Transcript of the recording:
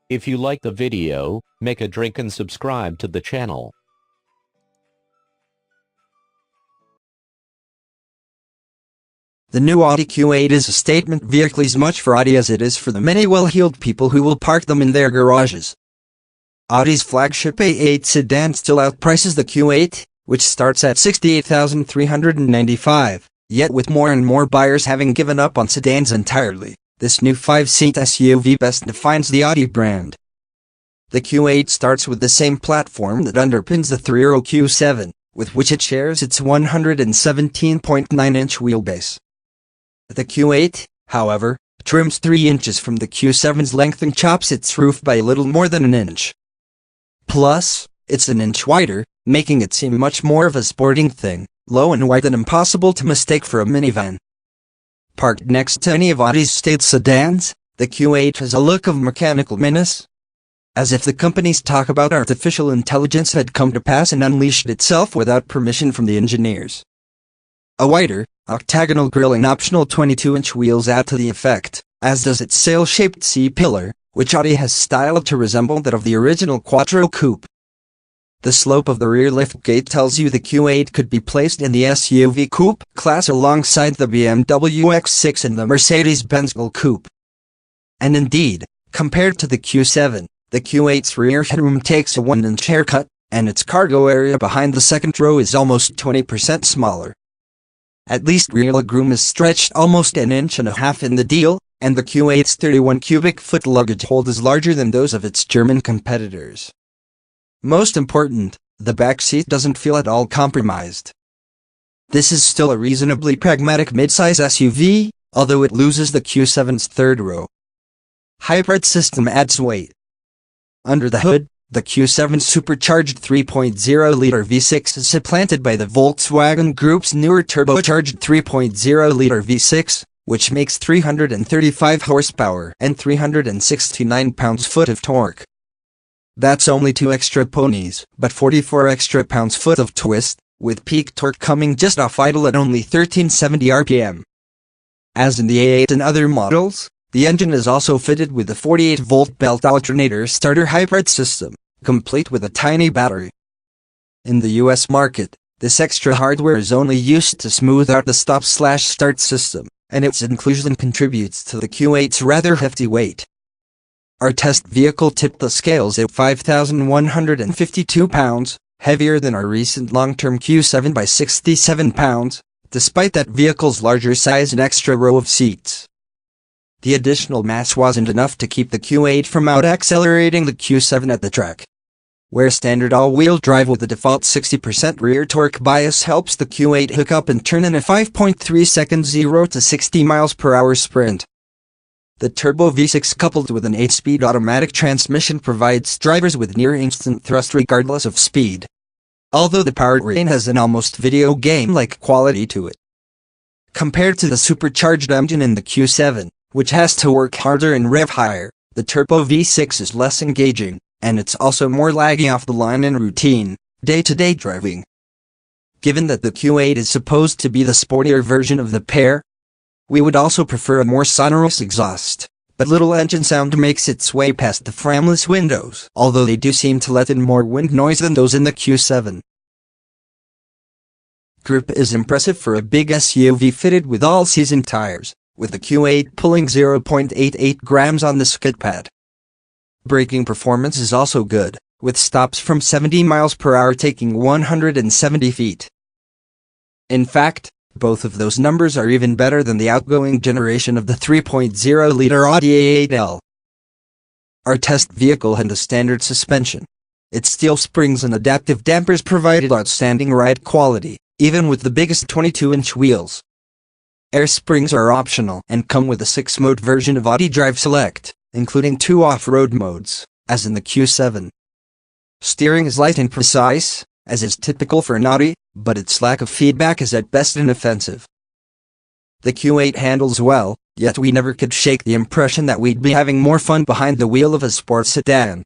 If you like the video, make a drink and subscribe to the channel. The new Audi Q8 is a statement vehicle as much for Audi as it is for the many well-heeled people who will park them in their garages. Audi's flagship A8 sedan still outprices the Q8, which starts at $68,395, yet with more and more buyers having given up on sedans entirely, this new 5-seat SUV best defines the Audi brand. The Q8 starts with the same platform that underpins the 3-row Q7, with which it shares its 117.9-inch wheelbase. The Q8, however, trims 3 inches from the Q7's length and chops its roof by a little more than an inch. Plus, it's an inch wider, making it seem much more of a sporting thing, low and wide and impossible to mistake for a minivan. Parked next to any of Audi's state sedans, the Q8 has a look of mechanical menace. As if the company's talk about artificial intelligence had come to pass and unleashed itself without permission from the engineers. A wider, octagonal grille and optional 22-inch wheels add to the effect, as does its sail-shaped C-pillar, which Audi has styled to resemble that of the original Quattro coupe. The slope of the rear liftgate tells you the Q8 could be placed in the SUV coupe class alongside the BMW X6 and the Mercedes-Benz G coupe. And indeed, compared to the Q7, the Q8's rear headroom takes a 1-inch haircut, and its cargo area behind the second row is almost 20% smaller. At least rear legroom is stretched almost an inch and a half in the deal, and the Q8's 31 cubic foot luggage hold is larger than those of its German competitors. Most important, the back seat doesn't feel at all compromised. This is still a reasonably pragmatic midsize SUV, although it loses the Q7's third row. Hybrid system adds weight. Under the hood, the Q7's supercharged 3.0-liter V6 is supplanted by the Volkswagen Group's newer turbocharged 3.0-liter V6, which makes 335 horsepower and 369 pounds-foot of torque. That's only 2 extra ponies, but 44 extra pounds-foot of twist, with peak torque coming just off idle at only 1370 RPM. As in the A8 and other models, the engine is also fitted with a 48-volt belt alternator starter hybrid system, complete with a tiny battery. In the US market, this extra hardware is only used to smooth out the stop-slash-start system, and its inclusion contributes to the Q8's rather hefty weight. Our test vehicle tipped the scales at 5,152 pounds, heavier than our recent long-term Q7 by 67 pounds, despite that vehicle's larger size and extra row of seats. The additional mass wasn't enough to keep the Q8 from out-accelerating the Q7 at the track. Where standard all-wheel drive with the default 60% rear torque bias helps the Q8 hook up and turn in a 5.3-second 0 to 60 miles per hour sprint. The turbo V6 coupled with an 8-speed automatic transmission provides drivers with near-instant thrust regardless of speed. Although the powertrain has an almost video game-like quality to it. Compared to the supercharged engine in the Q7, which has to work harder and rev higher, the turbo V6 is less engaging, and it's also more laggy off the line in routine, day-to-day driving. Given that the Q8 is supposed to be the sportier version of the pair, we would also prefer a more sonorous exhaust, but little engine sound makes its way past the frameless windows, although they do seem to let in more wind noise than those in the Q7. Grip is impressive for a big SUV fitted with all-season tires, with the Q8 pulling 0.88 grams on the skid pad. Braking performance is also good, with stops from 70 miles per hour taking 170 feet. In fact, both of those numbers are even better than the outgoing generation of the 3.0-liter Audi A8L. Our test vehicle had a standard suspension. Its steel springs and adaptive dampers provided outstanding ride quality, even with the biggest 22-inch wheels. Air springs are optional and come with a 6-mode version of Audi Drive Select, including 2 off-road modes, as in the Q7. Steering is light and precise, as is typical for an Audi, but its lack of feedback is at best inoffensive. The Q8 handles well, yet we never could shake the impression that we'd be having more fun behind the wheel of a sports sedan.